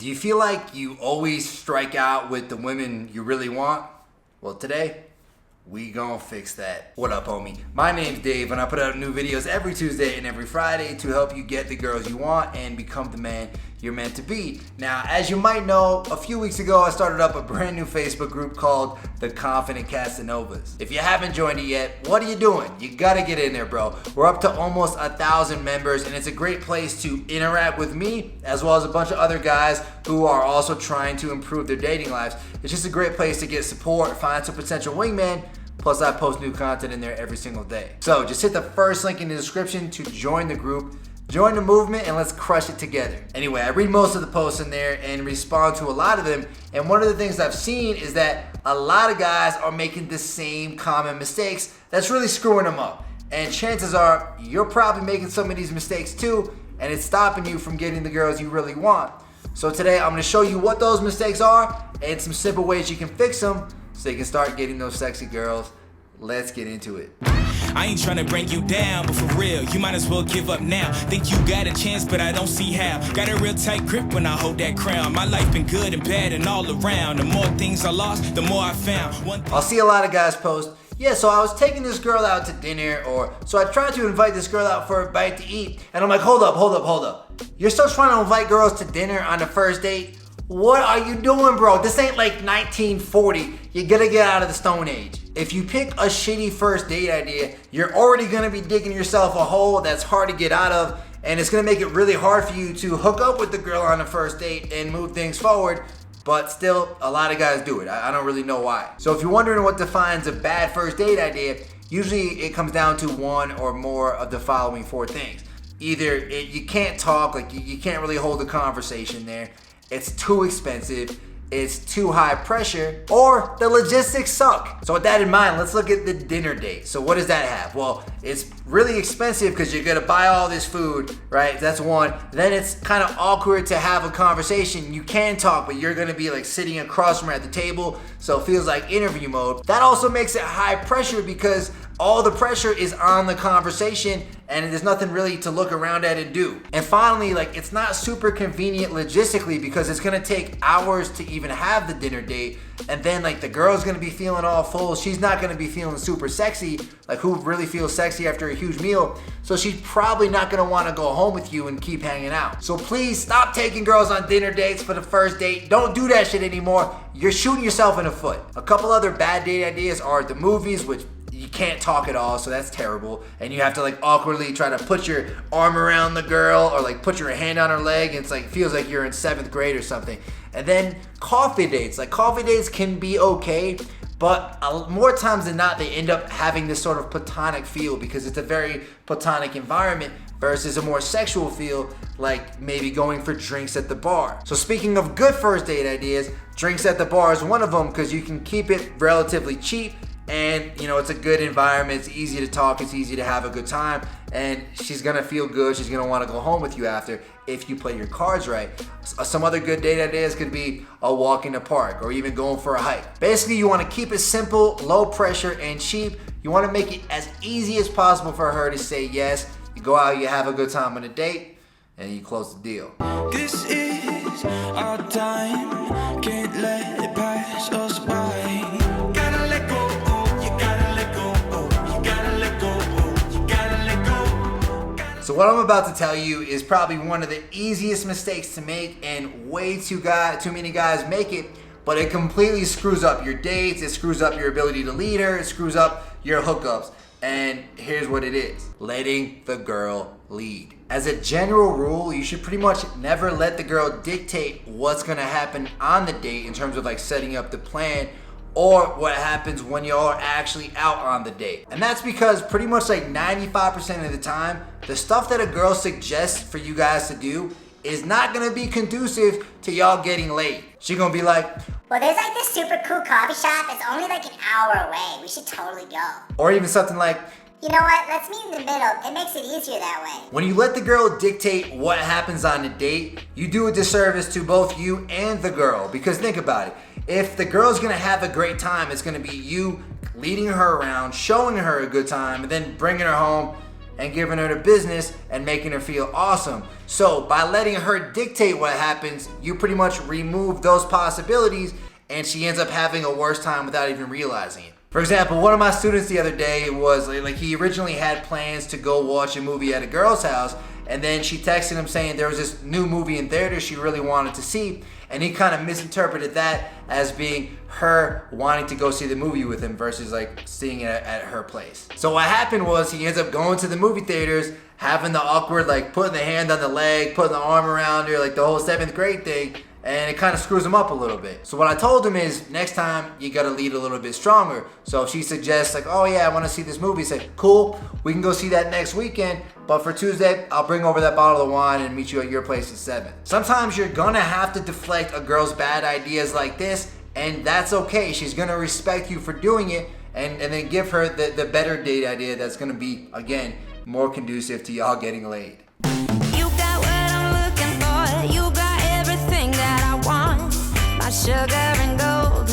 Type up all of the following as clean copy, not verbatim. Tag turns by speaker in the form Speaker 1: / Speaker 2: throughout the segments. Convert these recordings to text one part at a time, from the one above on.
Speaker 1: Do you feel like you always strike out with the women you really want? Well, today, we gonna fix that. What up, homie? My name's Dave, and I put out new videos every Tuesday and every Friday to help you get the girls you want and become the man you're meant to be. Now, as you might know, a few weeks ago, I started up a brand new Facebook group called The Confident Casanovas. If you haven't joined it yet, what are you doing? You gotta get in there, bro. We're up to almost 1,000 members, and it's a great place to interact with me, as well as a bunch of other guys who are also trying to improve their dating lives. It's just a great place to get support, find some potential wingman. Plus, I post new content in there every single day. So just hit the first link in the description to join the group, join the movement, and let's crush it together. Anyway, I read most of the posts in there and respond to a lot of them. And one of the things I've seen is that a lot of guys are making the same common mistakes that's really screwing them up. And chances are you're probably making some of these mistakes too, and it's stopping you from getting the girls you really want. So today I'm gonna show you what those mistakes are and some simple ways you can fix them so you can start getting those sexy girls. Let's get into it.
Speaker 2: I ain't trying to bring you down, but for real, you might as well give up now. Think you got a chance, but I don't see how. Got a real tight grip when I hold that crown. My life been good and bad and all around. The more things I lost, the more I found.
Speaker 1: I'll see a lot of guys post, yeah, so I was taking this girl out to dinner, or so I tried to invite this girl out for a bite to eat, and I'm like, hold up. You're still trying to invite girls to dinner on the first date? What are you doing, bro? This ain't like 1940. You gotta get out of the Stone Age. If you pick a shitty first date idea, you're already gonna be digging yourself a hole that's hard to get out of, and it's gonna make it really hard for you to hook up with the girl on the first date and move things forward. But still, a lot of guys do it. I don't really know why. So if you're wondering what defines a bad first date idea, usually it comes down to one or more of the following four things. Either you can't talk, like you can't really hold a conversation there. It's too expensive, it's too high pressure, or the logistics suck. So with that in mind, let's look at the dinner date. So what does that have? Well, it's really expensive because you're gonna buy all this food, right? That's one. Then it's kind of awkward to have a conversation. You can talk, but you're gonna be like sitting across from her at the table, so it feels like interview mode. That also makes it high pressure because all the pressure is on the conversation and there's nothing really to look around at and do. And finally, like, it's not super convenient logistically because it's gonna take hours to even have the dinner date. And then like the girl's gonna be feeling all full. She's not gonna be feeling super sexy. Like, who really feels sexy after a huge meal? So she's probably not gonna wanna go home with you and keep hanging out. So please stop taking girls on dinner dates for the first date. Don't do that shit anymore. You're shooting yourself in the foot. A couple other bad date ideas are the movies, which you can't talk at all, so that's terrible. And you have to like awkwardly try to put your arm around the girl or like put your hand on her leg, and it's like feels like you're in 7th grade or something. And then coffee dates. Like, coffee dates can be okay, but more times than not, they end up having this sort of platonic feel because it's a very platonic environment versus a more sexual feel, like maybe going for drinks at the bar. So speaking of good first date ideas, drinks at the bar is one of them because you can keep it relatively cheap. And you know, it's a good environment, it's easy to talk, it's easy to have a good time, and she's gonna feel good, she's gonna wanna go home with you after if you play your cards right. Some other good date ideas could be a walk in the park or even going for a hike. Basically, you wanna keep it simple, low pressure, and cheap. You wanna make it as easy as possible for her to say yes. You go out, you have a good time on a date, and you close the deal.
Speaker 2: This is our time, can't let it pass us by.
Speaker 1: So what I'm about to tell you is probably one of the easiest mistakes to make, and way too many guys make it, but it completely screws up your dates, it screws up your ability to lead her, it screws up your hookups. And here's what it is: letting the girl lead. As a general rule, you should pretty much never let the girl dictate what's gonna happen on the date in terms of like setting up the plan, or what happens when y'all are actually out on the date. And that's because pretty much like 95% of the time, the stuff that a girl suggests for you guys to do is not gonna be conducive to y'all getting laid. She gonna be like,
Speaker 3: well, there's like this super cool coffee shop that's only like an hour away. We should totally go.
Speaker 1: Or even something like,
Speaker 3: you know what, let's meet in the middle. It makes it easier that way.
Speaker 1: When you let the girl dictate what happens on the date, you do a disservice to both you and the girl. Because think about it. If the girl's gonna have a great time, it's gonna be you leading her around, showing her a good time, and then bringing her home and giving her the business and making her feel awesome. So by letting her dictate what happens, you pretty much remove those possibilities, and she ends up having a worse time without even realizing it. For example, one of my students the other day was like he originally had plans to go watch a movie at a girl's house, and then she texted him saying there was this new movie in theater she really wanted to see, and he kind of misinterpreted that as being her wanting to go see the movie with him versus like seeing it at her place. So what happened was he ends up going to the movie theaters, having the awkward like putting the hand on the leg, putting the arm around her, like the whole 7th grade thing, and it kind of screws him up a little bit. So what I told him is, next time you gotta lead a little bit stronger. So if she suggests like, oh yeah, I wanna see this movie, say, cool, we can go see that next weekend, but for Tuesday, I'll bring over that bottle of wine and meet you at your place at 7. Sometimes you're gonna have to deflect a girl's bad ideas like this, and that's okay. She's gonna respect you for doing it, and then give her the better date idea that's gonna be, again, more conducive to y'all getting laid.
Speaker 4: You got what I'm looking for. You got everything that I want. My sugar and gold.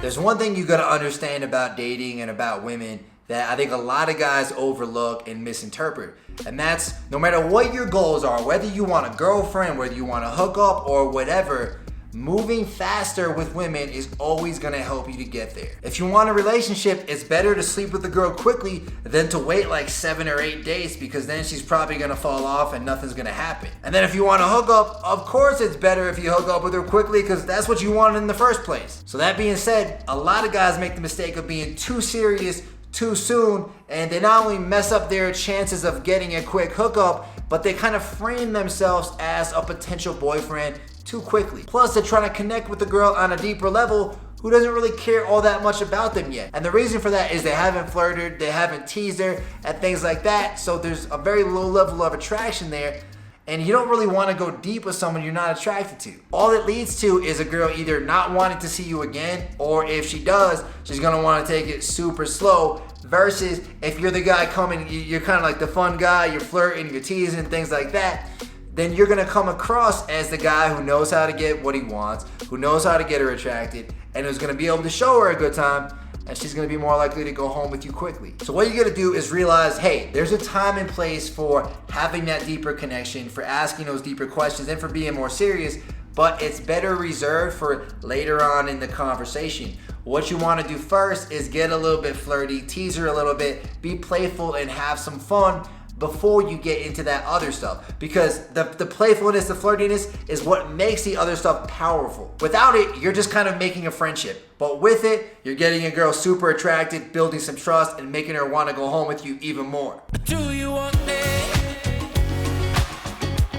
Speaker 1: There's one thing you gotta understand about dating and about women that I think a lot of guys overlook and misinterpret. And that's, no matter what your goals are, whether you want a girlfriend, whether you want to hook up or whatever, moving faster with women is always gonna help you to get there. If you want a relationship, it's better to sleep with the girl quickly than to wait like 7 or 8 dates, because then she's probably gonna fall off and nothing's gonna happen. And then if you want to hook up, of course it's better if you hook up with her quickly, because that's what you wanted in the first place. So that being said, a lot of guys make the mistake of being too serious too soon, and they not only mess up their chances of getting a quick hookup, but they kind of frame themselves as a potential boyfriend too quickly. Plus, they're trying to connect with the girl on a deeper level who doesn't really care all that much about them yet. And the reason for that is they haven't flirted, they haven't teased her, and things like that. So there's a very low level of attraction there, and you don't really want to go deep with someone you're not attracted to. All it leads to is a girl either not wanting to see you again, or if she does, she's gonna want to take it super slow. Versus if you're the guy coming, you're kind of like the fun guy, you're flirting, you're teasing, things like that, then you're gonna come across as the guy who knows how to get what he wants, who knows how to get her attracted, and who's gonna be able to show her a good time, and she's gonna be more likely to go home with you quickly. So what you gotta do is realize, hey, there's a time and place for having that deeper connection, for asking those deeper questions, and for being more serious, but it's better reserved for later on in the conversation. What you want to do first is get a little bit flirty, tease her a little bit, be playful, and have some fun before you get into that other stuff. Because the playfulness, the flirtiness is what makes the other stuff powerful. Without it, you're just kind of making a friendship. But with it, you're getting a girl super attracted, building some trust, and making her want to go home with you even more.
Speaker 2: Do you want me?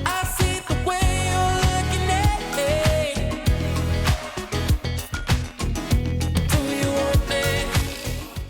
Speaker 2: I see the way you're looking at me. Do you want me?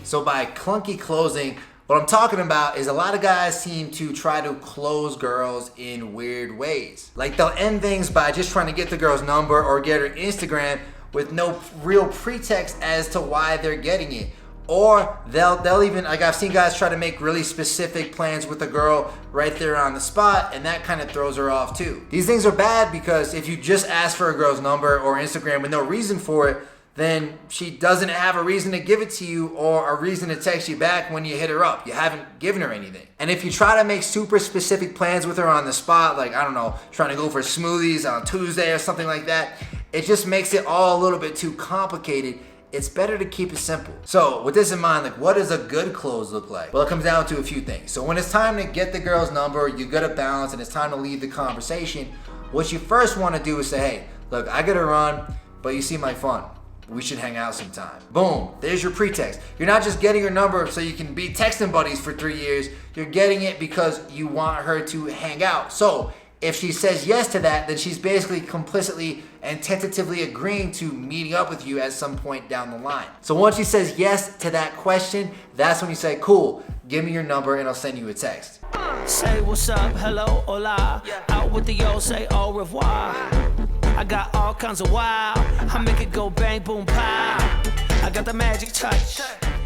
Speaker 1: So by clunky closing, what I'm talking about is a lot of guys seem to try to close girls in weird ways. Like they'll end things by just trying to get the girl's number or get her Instagram with no real pretext as to why they're getting it. Or they'll even, like I've seen guys try to make really specific plans with a girl right there on the spot, and that kind of throws her off too. These things are bad because if you just ask for a girl's number or Instagram with no reason for it, then she doesn't have a reason to give it to you or a reason to text you back when you hit her up. You haven't given her anything. And if you try to make super specific plans with her on the spot, like, I don't know, trying to go for smoothies on Tuesday or something like that, it just makes it all a little bit too complicated. It's better to keep it simple. So with this in mind, like, what does a good close look like? Well, it comes down to a few things. So when it's time to get the girl's number, you gotta balance, and it's time to leave the conversation, what you first wanna do is say, hey, look, I gotta run, but you seem like fun. We should hang out sometime. Boom, there's your pretext. You're not just getting her number so you can be texting buddies for 3 years. You're getting it because you want her to hang out. So if she says yes to that, then she's basically complicitly and tentatively agreeing to meeting up with you at some point down the line. So once she says yes to that question, that's when you say, cool, give me your number and I'll send you a text.
Speaker 5: Say what's up, hello, hola. Out with the yo, say au revoir. I got all kinds of wow. I make it go bang, boom, pow. I got the magic touch.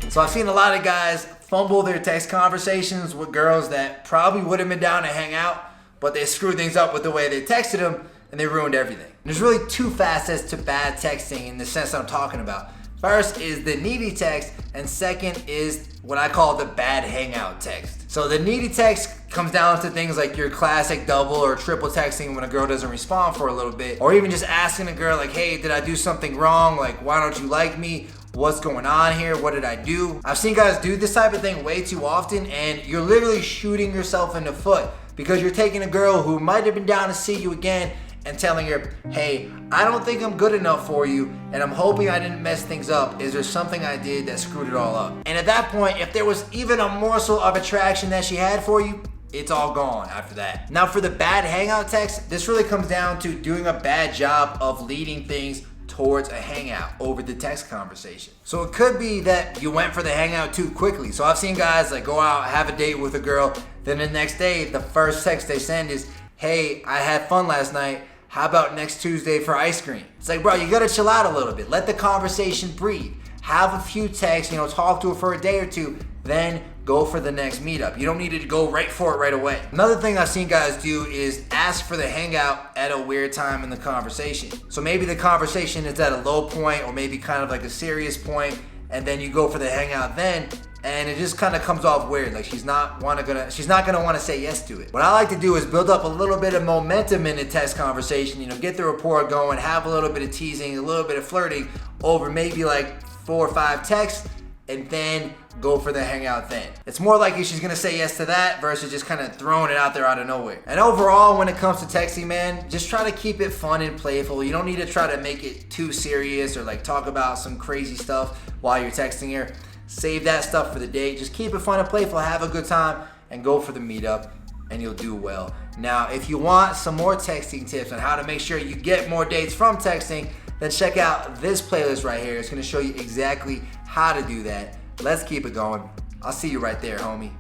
Speaker 1: So I've seen a lot of guys fumble their text conversations with girls that probably would have been down to hang out, but they screwed things up with the way they texted them, and they ruined everything. There's really two facets to bad texting in the sense that I'm talking about. First is the needy text, and second is what I call the bad hangout text. So the needy text comes down to things like your classic double or triple texting when a girl doesn't respond for a little bit, or even just asking a girl like, hey, did I do something wrong? Like, why don't you like me? What's going on here? What did I do? I've seen guys do this type of thing way too often, and you're literally shooting yourself in the foot because you're taking a girl who might have been down to see you again and telling her, hey, I don't think I'm good enough for you, and I'm hoping I didn't mess things up. Is there something I did that screwed it all up? And at that point, if there was even a morsel of attraction that she had for you, it's all gone after that. Now for the bad hangout text, this really comes down to doing a bad job of leading things towards a hangout over the text conversation. So it could be that you went for the hangout too quickly. So I've seen guys like go out, have a date with a girl, then the next day, the first text they send is, hey, I had fun last night. How about next Tuesday for ice cream? It's like, bro, you gotta chill out a little bit. Let the conversation breathe. Have a few texts, talk to her for a day or two, then go for the next meetup. You don't need to go right for it right away. Another thing I've seen guys do is ask for the hangout at a weird time in the conversation. So maybe the conversation is at a low point or maybe kind of like a serious point, and then you go for the hangout then, and it just kind of comes off weird. Like she's not gonna want to say yes to it. What I like to do is build up a little bit of momentum in the text conversation, get the rapport going, have a little bit of teasing, a little bit of flirting over maybe like 4 or 5 texts, and then go for the hangout then. It's more likely she's gonna say yes to that versus just kind of throwing it out there out of nowhere. And overall, when it comes to texting, man, just try to keep it fun and playful. You don't need to try to make it too serious or like talk about some crazy stuff while you're texting her. Save that stuff for the date. Just keep it fun and playful, have a good time, and go for the meetup, and you'll do well. Now, if you want some more texting tips on how to make sure you get more dates from texting, then check out this playlist right here. It's gonna show you exactly how to do that. Let's keep it going. I'll see you right there, homie.